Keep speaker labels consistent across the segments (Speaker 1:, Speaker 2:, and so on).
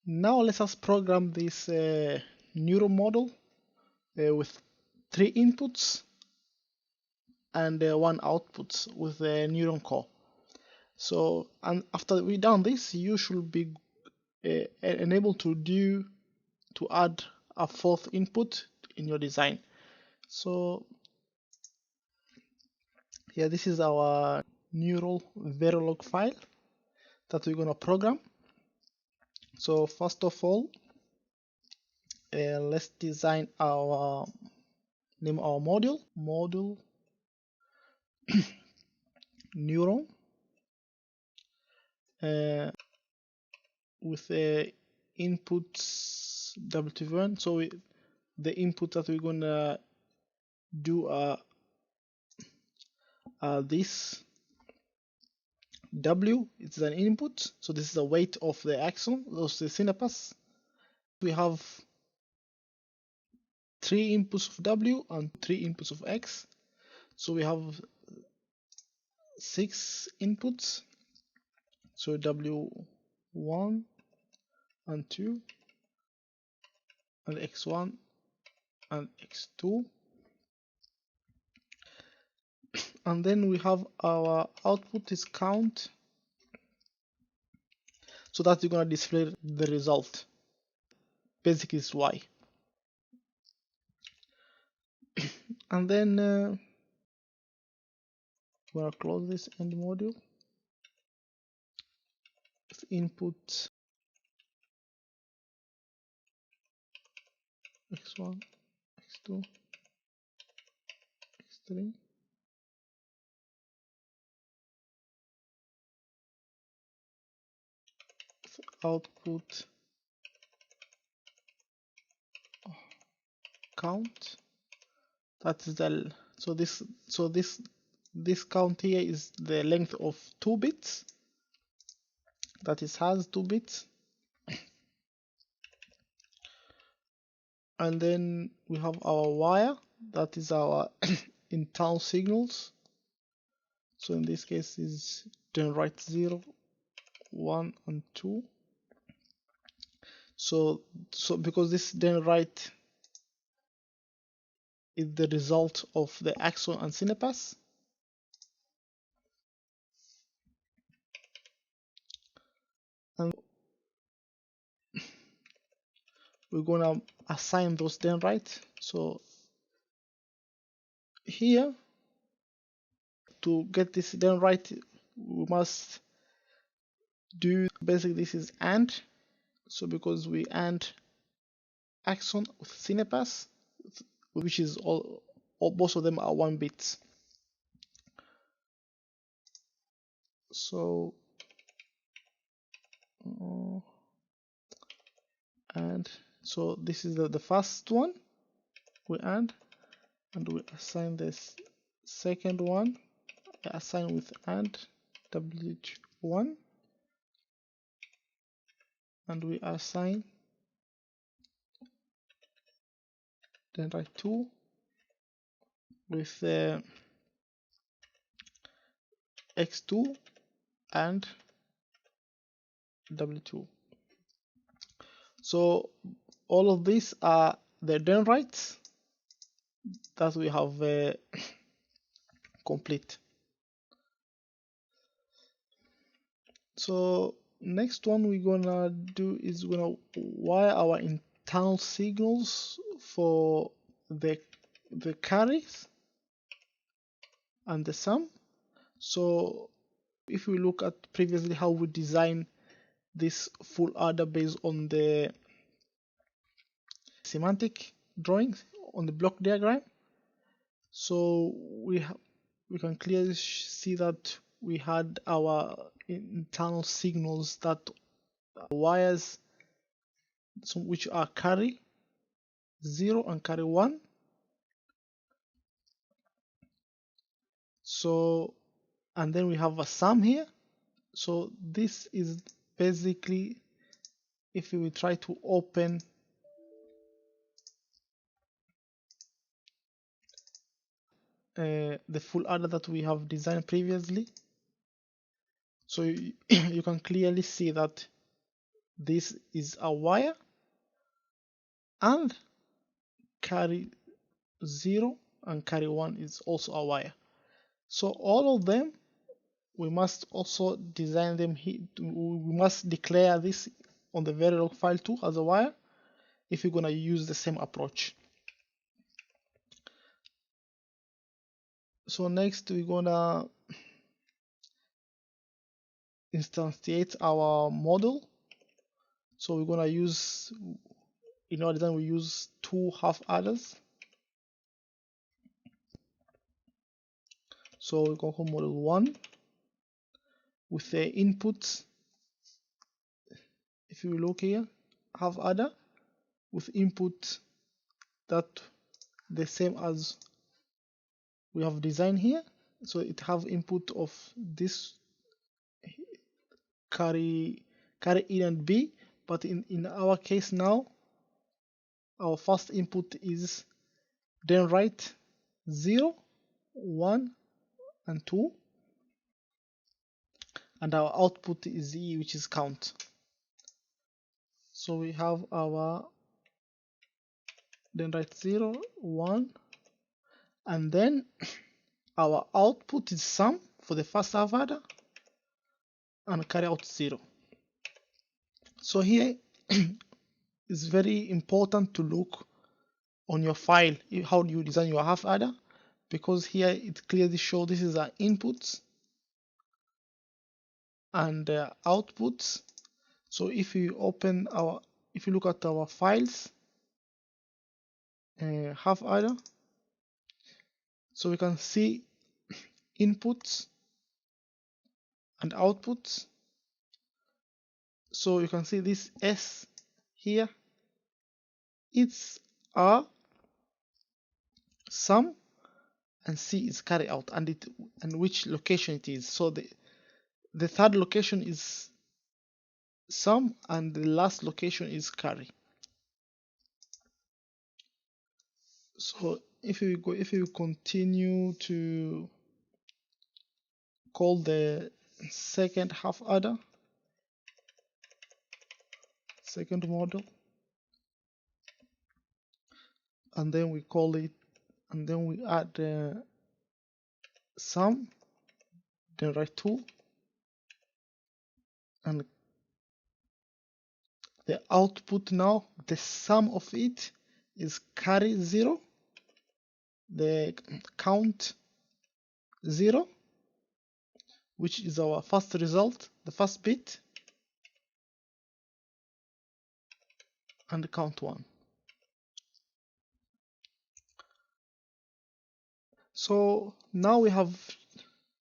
Speaker 1: Now let us program this neural model with 3 inputs and 1 output with a neuron core. So, and after we done this, you should be enabled to add a 4th input in your design. So here, this is our neural Verilog file that we're gonna program. So first of all, let's design our name our module neuron with inputs W1. So the input that we're gonna do this W is an input, so this is the weight of the axon, those the synapse. We have 3 inputs of W and 3 inputs of X, so we have 6 inputs. So W1 and 2 and X1 and X2, and then we have our output is count, so that you're gonna display the result. Basically is Y. And then we're gonna close this end module. If input X1, X2, X3, output count, that is the this count here is the length of 2 bits, that is has 2 bits. And then we have our wire, that is our internal signals. So in this case is generate 0, 1 and 2. So because this generate is the result of the axon and synapse, and we're gonna assign those generate. So here, to get this generate, we must do basically this is AND. So because we AND axon with synapse, which is all both of them are 1 bit. So and so this is the first one we AND, and we assign this second one, assign with AND W1, and we assign then write 2 with X2 and W2. So all of these are the dendrites that we have complete. So next one we're gonna do is we're gonna wire our internal signals for the carries and the sum. So if we look at previously how we design this full adder based on the semantic drawings on the block diagram, so we can clearly see that we had our internal signals that wires, which are carry 0 and carry 1. So, and then we have a sum here. So this is basically, if we try to open the full adder that we have designed previously, so you can clearly see that this is a wire, and carry 0 and carry 1 is also a wire. So all of them, we must also design them here. We must declare this on the Verilog file too as a wire if you're gonna use the same approach. So next we're gonna instantiate our model. So we're gonna use, in our design we use 2 half adders. So we're gonna call model 1 with the inputs. If you look here, half adder with input that the same as we have designed here. So it have input of this carry in and b, but in our case now, our first input is then write 0, 1 and 2, and our output is e, which is count. So we have our then write 0, 1, and then our output is sum for the first half adder and carry out 0. So here it's very important to look on your file how do you design your half adder, because here it clearly shows this is our inputs and outputs. So if you look at our files, half adder, so we can see inputs and outputs. So you can see this S here, it's a sum, and C is carry out, and which location it is. So the third location is sum and the last location is carry. So if you continue to call the second half adder, second model, and then we call it, and then we add sum, then write 2, and the output now, the sum of it is carry 0, the count 0, which is our first result, the first bit, and count 1. So now we have,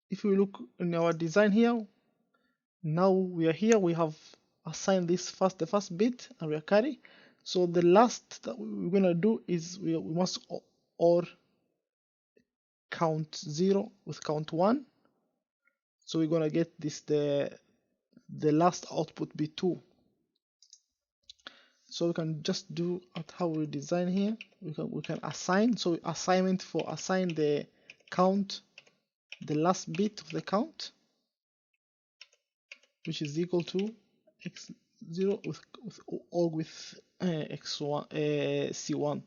Speaker 1: if we look in our design here, now we are here, we have assigned this the first bit, and we are carry. So the last that we're gonna do is we must or count 0 with count 1. So we're gonna get this the last output be 2. So we can just do at how we design here. We can assign. So assignment for assign the count, the last bit of the count, which is equal to x0 with x1 c1.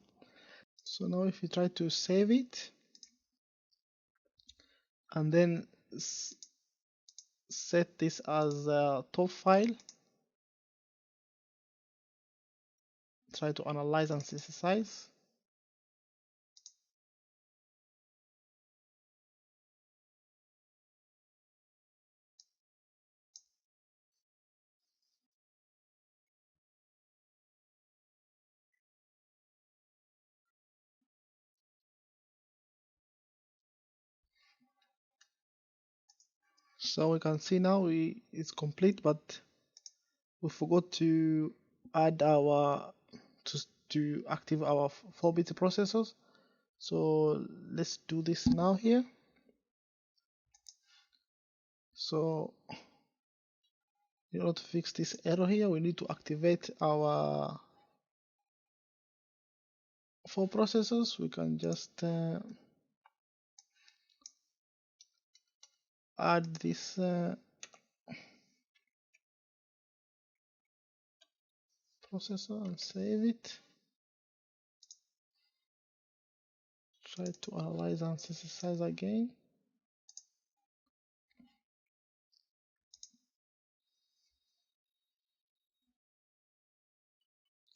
Speaker 1: So now if you try to save it and then set this as a top file, try to analyze and synthesize. So we can see now it's complete, but we forgot to add our to active our 4-bit processors. So let's do this now here. So in order to fix this error here, we need to activate our 4 processors. We can just add this processor and save it. Try to analyze and synthesize again.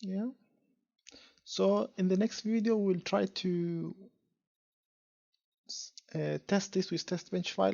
Speaker 1: Yeah. So in the next video, we'll try to test this with test bench file